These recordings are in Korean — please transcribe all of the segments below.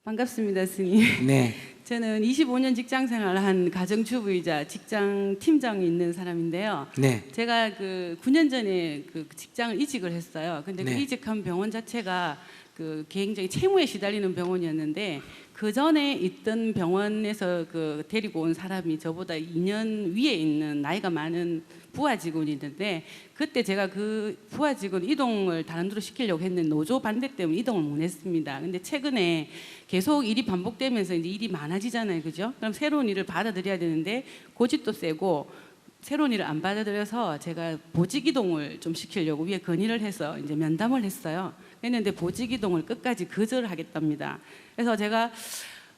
반갑습니다, 스님. 네. 저는 25년 직장 생활을 한 가정주부이자 직장 팀장이 있는 사람인데요. 네. 제가 그 9년 전에 그 직장을 이직을 했어요. 근데 네. 그 이직한 병원 자체가 그 굉장히 채무에 시달리는 병원이었는데 그 전에 있던 병원에서 그 데리고 온 사람이 저보다 2년 위에 있는 나이가 많은 부하 직원이 있는데 그때 제가 그 부하 직원 이동을 다른 데로 시키려고 했는데 노조 반대 때문에 이동을 못 했습니다. 근데 최근에 계속 일이 반복되면서 이제 일이 많아지잖아요, 그죠? 그럼 새로운 일을 받아들여야 되는데 고집도 세고 새로운 일을 안 받아들여서 제가 보직 이동을 좀 시키려고 위에 건의를 해서 이제 면담을 했어요. 했는데 보직 이동을 끝까지 거절하겠답니다. 그래서 제가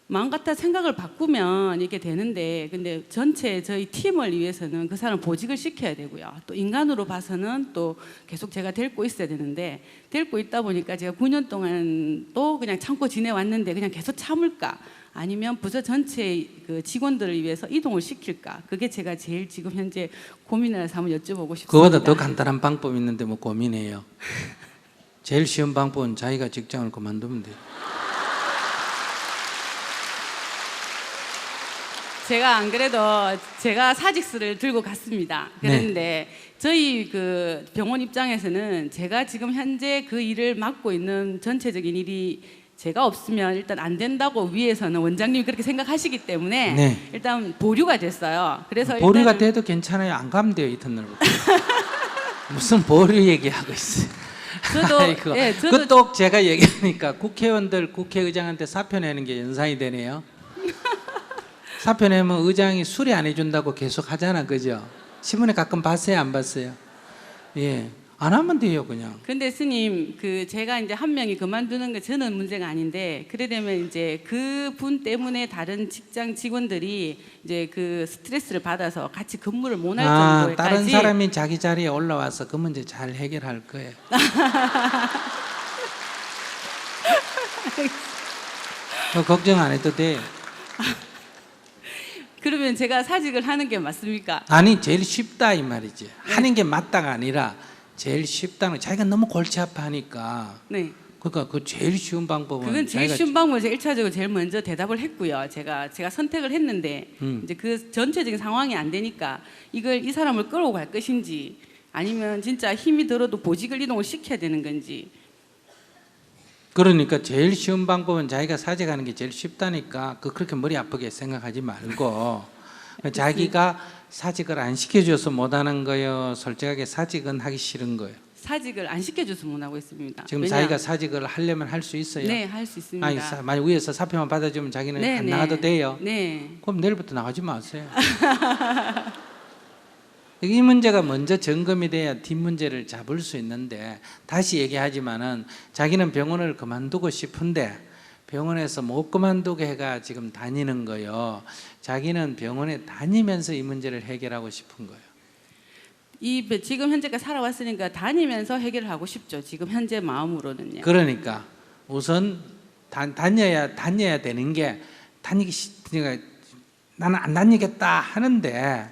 마음 같아 생각을 바꾸면 이렇게 되는데, 근데 전체 저희 팀을 위해서는 그 사람 보직을 시켜야 되고요. 또 인간으로 봐서는 또 계속 제가 데리고 있어야 되는데, 데리고 있다 보니까 제가 9년 동안 또 그냥 참고 지내왔는데 그냥 계속 참을까? 아니면 부서 전체 그 직원들을 위해서 이동을 시킬까? 그게 제가 제일 지금 현재 고민이라서 한번 여쭤보고 싶습니다. 그거보다 더 간단한 방법이 있는데 뭐 고민해요. 제일 쉬운 방법은 자기가 직장을 그만두면 돼요. 제가 안 그래도 제가 사직서를 들고 갔습니다. 그런데 저희 그 병원 입장에서는 제가 지금 현재 그 일을 맡고 있는 전체적인 일이 제가 없으면 일단 안 된다고 위에서는 원장님이 그렇게 생각하시기 때문에 네. 일단 보류가 됐어요. 그래서 보류가 일단은 돼도 괜찮아요. 안 가면 돼요, 이튿날부터. 무슨 보류 얘기하고 있어요. 저도 아이고. 예, 저도 그또 제가 얘기하니까 국회의원들 국회의장한테 사표 내는 게 연상이 되네요. 사표 내면 의장이 수리 안 해준다고 계속 하잖아, 그죠? 신문에 가끔 봤어요, 안 봤어요? 예, 안 하면 돼요, 그냥. 근데 스님, 그 제가 이제 한 명이 그만두는 게 저는 문제가 아닌데, 그래 되면 이제 그 분 때문에 다른 직장 직원들이 이제 그 스트레스를 받아서 같이 근무를 못 할 정도에까지. 다른 사람이 자기 자리에 올라와서 그 문제 잘 해결할 거예요. 걱정 안 해도 돼. 그러면 제가 사직을 하는 게 맞습니까? 아니, 제일 쉽다 이 말이지. 하는 게 맞다가 아니라 제일 쉽다는, 자기가 너무 골치 아파하니까. 네. 그러니까 그 제일 쉬운 방법은 그건 제일 자기가 쉬운 방법을 제가 1차적으로 제일 먼저 대답을 했고요. 제가 선택을 했는데 이제 그 전체적인 상황이 안 되니까 이걸 이 사람을 끌고 갈 것인지 아니면 진짜 힘이 들어도 보직을 이동을 시켜야 되는 건지. 그러니까 제일 쉬운 방법은 자기가 사직하는 게 제일 쉽다니까 그렇게 머리 아프게 생각하지 말고 자기가 사직을 안 시켜줘서 못하는 거예요, 솔직하게 사직은 하기 싫은 거예요? 사직을 안 시켜줘서 못 하고 있습니다. 지금 왜냐? 자기가 사직을 하려면 할 수 있어요? 네, 할 수 있습니다. 아니, 만약 위에서 사표만 받아주면 자기는 네, 안 네. 나가도 돼요? 네. 그럼 내일부터 나가지 마세요. 이 문제가 먼저 점검이 돼야 뒷문제를 잡을 수 있는데, 다시 얘기하지만은 자기는 병원을 그만두고 싶은데 병원에서 못 그만두게 해가 지금 다니는 거예요. 자기는 병원에 다니면서 이 문제를 해결하고 싶은 거예요. 지금 현재까지 살아왔으니까 다니면서 해결을 하고 싶죠. 지금 현재 마음으로는요. 그러니까 우선 다녀야 되는 게, 그러니까 나는 안 다니겠다 하는데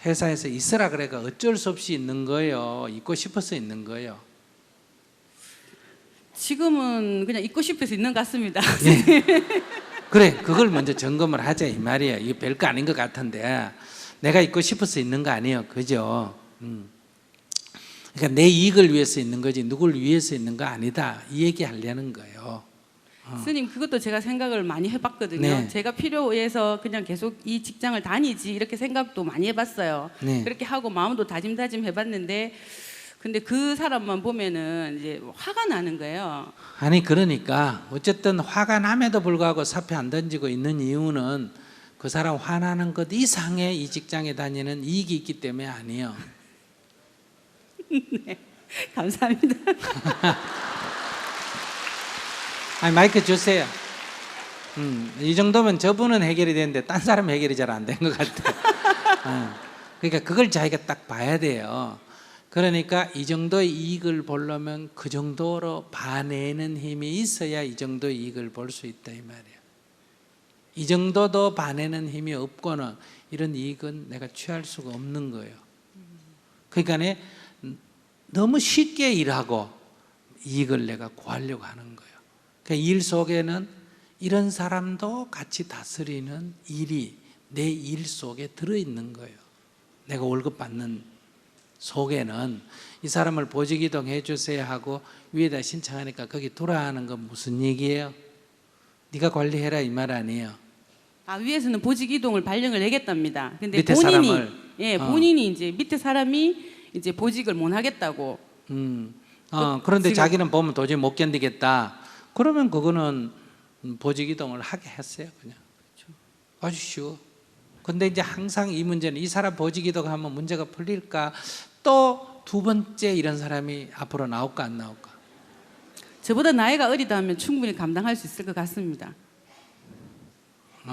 회사에서 있으라 그래가 어쩔 수 없이 있는 거예요. 있고 싶어서 있는 거예요. 지금은 그냥 있고 싶어서 있는 것 같습니다. 네. 그래, 그걸 먼저 점검을 하자 이 말이에요. 이게 별거 아닌 것 같은데 내가 있고 싶어서 있는 거 아니에요, 그죠? 그러니까 내 이익을 위해서 있는 거지 누굴 위해서 있는 거 아니다, 이 얘기 하려는 거예요. 스님, 그것도 제가 생각을 많이 해봤거든요. 네. 제가 필요해서 그냥 계속 이 직장을 다니지 이렇게 생각도 많이 해봤어요. 네. 그렇게 하고 마음도 다짐 해봤는데 근데 그 사람만 보면은 이제 화가 나는 거예요. 아니, 그러니까 어쨌든 화가 남에도 불구하고 사표 안 던지고 있는 이유는 그 사람 화나는 것 이상의 이 직장에 다니는 이익이 있기 때문에 아니에요. 네, 감사합니다. 아니, 마이크 주세요. 이 정도면 저분은 해결이 되는데 딴 사람 해결이 잘 안 된 것 같아요. 그러니까 그걸 자기가 딱 봐야 돼요. 그러니까 이 정도의 이익을 보려면 그 정도로 봐내는 힘이 있어야 이 정도의 이익을 볼 수 있다 이 말이에요. 이 정도도 봐내는 힘이 없고는 이런 이익은 내가 취할 수가 없는 거예요. 그러니까 너무 쉽게 일하고 이익을 내가 구하려고 하는 거예요. 그 일 속에는 이런 사람도 같이 다스리는 일이 내 일 속에 들어있는 거예요. 내가 월급 받는 속에는 이 사람을 보직이동 해주세요 하고 위에다 신청하니까 거기 돌아가는 건 무슨 얘기예요? 네가 관리해라 이 말 아니에요. 위에서는 보직 이동을 발령을 내겠답니다. 근데 밑에 본인이 사람을. 본인이 이제 밑에 사람이 이제 보직을 못 하겠다고. 그런데 지금- 자기는 보면 도저히 못 견디겠다. 그러면 그거는 보직 이동을 하게 했어요, 그냥. 아주 쉬워. 근데 이제 항상 이 문제는 이 사람 보직 이동하면 문제가 풀릴까? 또 두 번째 이런 사람이 앞으로 나올까 안 나올까? 저보다 나이가 어리다 하면 충분히 감당할 수 있을 것 같습니다.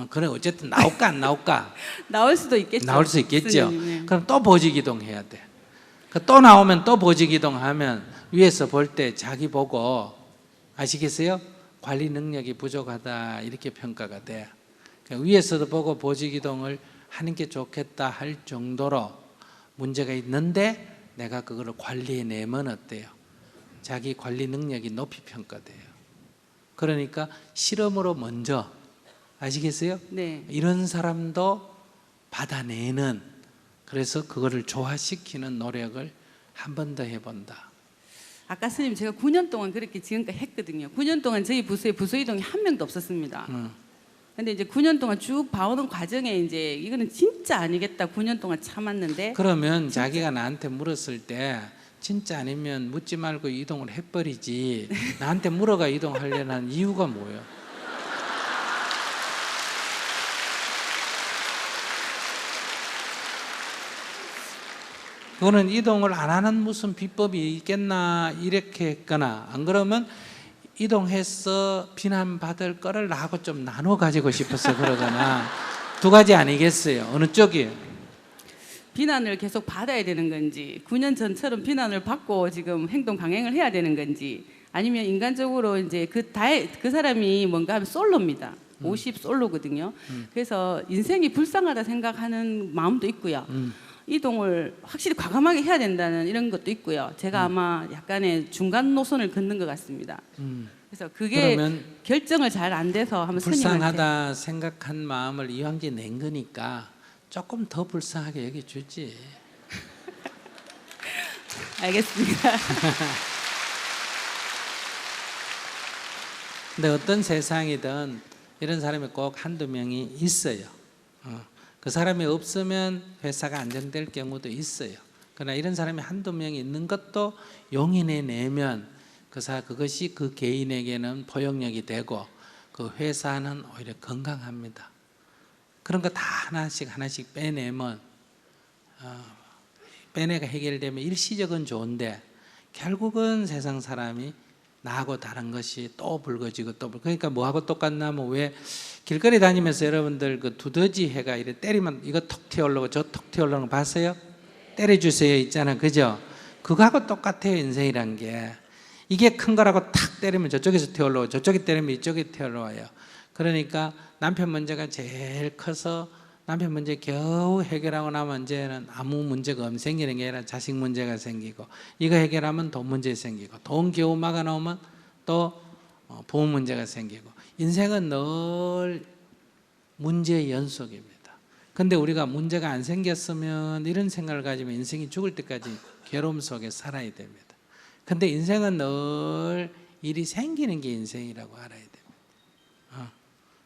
그래 어쨌든 나올까 안 나올까? 나올 수도 있겠죠. 나올 수 있겠죠. 스님, 네. 그럼 또 보직 이동해야 돼. 또 나오면 또 보직 이동하면 위에서 볼 때 자기 보고 아시겠어요? 관리 능력이 부족하다 이렇게 평가가 돼. 그러니까 위에서도 보고 보직 이동을 하는 게 좋겠다 할 정도로 문제가 있는데 내가 그거를 관리해내면 어때요? 자기 관리 능력이 높이 평가돼요. 그러니까 실험으로 먼저 아시겠어요? 네. 이런 사람도 받아내는, 그래서 그거를 조화시키는 노력을 한 번 더 해본다. 아까 스님 제가 9년 동안 그렇게 지금까지 했거든요. 9년 동안 저희 부서에 부서 이동이 한 명도 없었습니다. 근데 이제 9년 동안 쭉 봐오는 과정에 이제 이거는 진짜 아니겠다. 9년 동안 참았는데 그러면 자기가 나한테 물었을 때 진짜 아니면 묻지 말고 이동을 해버리지 나한테 물어가 이동하려는 이유가 뭐예요? 그거는 이동을 안 하는 무슨 비법이 있겠나 이렇게 했거나, 안 그러면 이동해서 비난받을 거를 나하고 좀 나눠 가지고 싶어서 그러거나 두 가지 아니겠어요? 어느 쪽이에요? 비난을 계속 받아야 되는 건지 9년 전처럼 비난을 받고 지금 행동 강행을 해야 되는 건지, 아니면 인간적으로 이제 그 사람이 뭔가 하면 솔로입니다. 50 솔로거든요. 그래서 인생이 불쌍하다 생각하는 마음도 있고요. 이동을 확실히 과감하게 해야 된다는 이런 것도 있고요. 제가 아마 약간의 중간 노선을 걷는 것 같습니다. 그래서 그게 그러면 결정을 잘 안 돼서 한번 스님한테 불쌍하다 생각한 마음을 이왕제 낸 거니까 조금 더 불쌍하게 여겨주지. 알겠습니다. 근데 어떤 세상이든 이런 사람이 꼭 한두 명이 있어요. 그 사람이 없으면 회사가 안정될 경우도 있어요. 그러나 이런 사람이 한두 명이 있는 것도 용인해내면 그것이 그 개인에게는 포용력이 되고 그 회사는 오히려 건강합니다. 그런 거 다 하나씩 빼내면 빼내가 해결되면 일시적은 좋은데 결국은 세상 사람이 나하고 다른 것이 또 불거지고 또 그러니까 뭐하고 똑같냐면, 왜 길거리 다니면서 여러분들 그 두더지 해가 이래 때리면 이거 톡 튀어올라오고 저 톡 튀어올라오는 거 봤어요? 때려주세요 있잖아, 그죠? 그거하고 똑같아요. 인생이란 게 이게 큰 거라고 탁 때리면 저쪽에서 튀어올라오고 저쪽에 때리면 이쪽에 튀어올라와요. 그러니까 남편 문제가 제일 커서 남편 문제 겨우 해결하고 나면 이제는 아무 문제가 없는, 생기는 게 아니라 자식 문제가 생기고, 이거 해결하면 돈 문제 생기고, 돈 겨우 막아 놓으면 또 부모 문제가 생기고, 인생은 늘 문제의 연속입니다. 근데 우리가 문제가 안 생겼으면 이런 생각을 가지면 인생이 죽을 때까지 괴로움 속에 살아야 됩니다. 근데 인생은 늘 일이 생기는 게 인생이라고 알아야 됩니다.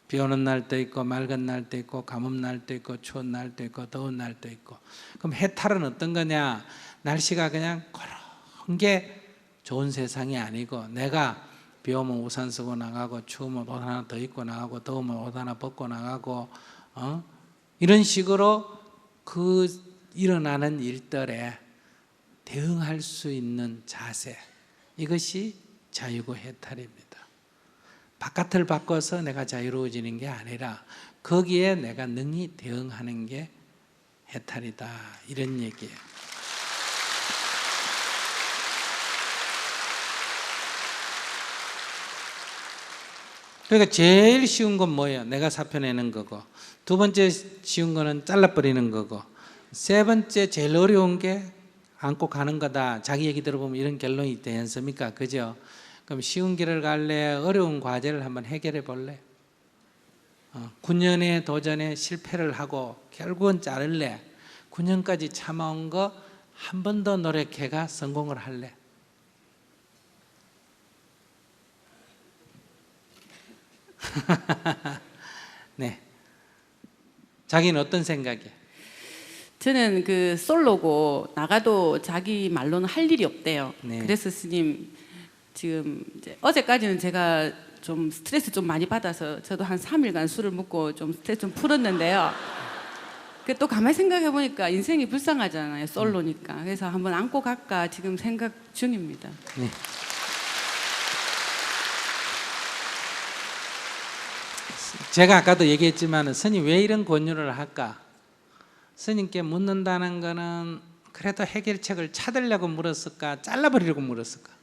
비 오는 날도 있고 맑은 날도 있고 가뭄 날도 있고 추운 날도 있고 더운 날도 있고. 그럼 해탈은 어떤 거냐? 날씨가 그냥 그런 게 좋은 세상이 아니고, 내가 비 오면 우산 쓰고 나가고 추우면 옷 하나 더 입고 나가고 더우면 옷 하나 벗고 나가고 이런 식으로 그 일어나는 일들에 대응할 수 있는 자세, 이것이 자유고 해탈입니다. 바깥을 바꿔서 내가 자유로워지는 게 아니라 거기에 내가 능히 대응하는 게 해탈이다, 이런 얘기예요. 그러니까 제일 쉬운 건 뭐예요? 내가 사표 내는 거고, 두 번째 쉬운 거는 잘라버리는 거고, 세 번째 제일 어려운 게 안고 가는 거다. 자기 얘기 들어보면 이런 결론이 있지 않습니까? 그죠? 그럼 쉬운 길을 갈래? 어려운 과제를 한번 해결해 볼래? 9년의 도전에 실패를 하고 결국은 자를래? 9년까지 참아온 거 한 번 더 노력해가 성공을 할래? 네. 자기는 어떤 생각이야? 저는 그 솔로고 나가도 자기 말로는 할 일이 없대요. 네. 그래서 스님 지금 이제 어제까지는 제가 좀 스트레스 좀 많이 받아서 저도 한 3일간 술을 먹고 좀 스트레스 좀 풀었는데요. 그 또 가만히 생각해 보니까 인생이 불쌍하잖아요. 솔로니까. 그래서 한번 안고 갈까 지금 생각 중입니다. 네. 제가 아까도 얘기했지만 스님 왜 이런 권유를 할까? 스님께 묻는다는 거는 그래도 해결책을 찾으려고 물었을까? 잘라버리려고 물었을까?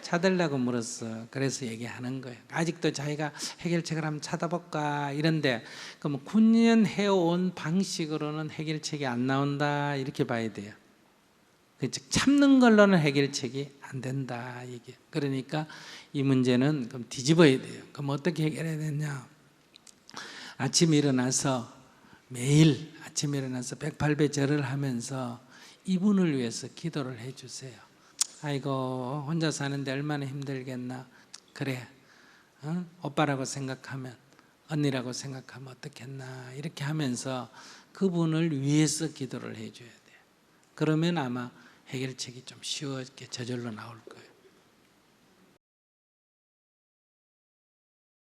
찾으려고 물었어. 그래서 얘기하는 거예요. 아직도 자기가 해결책을 한번 찾아볼까 이런데 그럼 9년 해온 방식으로는 해결책이 안 나온다 이렇게 봐야 돼요. 즉 참는 걸로는 해결책이 안 된다 이게. 그러니까 이 문제는 그럼 뒤집어야 돼요. 그럼 어떻게 해결해야 되냐? 아침에 일어나서 매일 아침에 일어나서 108배 절을 하면서 이분을 위해서 기도를 해주세요. 아이고 혼자 사는데 얼마나 힘들겠나. 그래 오빠라고 생각하면 언니라고 생각하면 어떻겠나 이렇게 하면서 그분을 위해서 기도를 해줘야 돼요. 그러면 아마 해결책이 좀 쉬웠게 저절로 나올 거예요.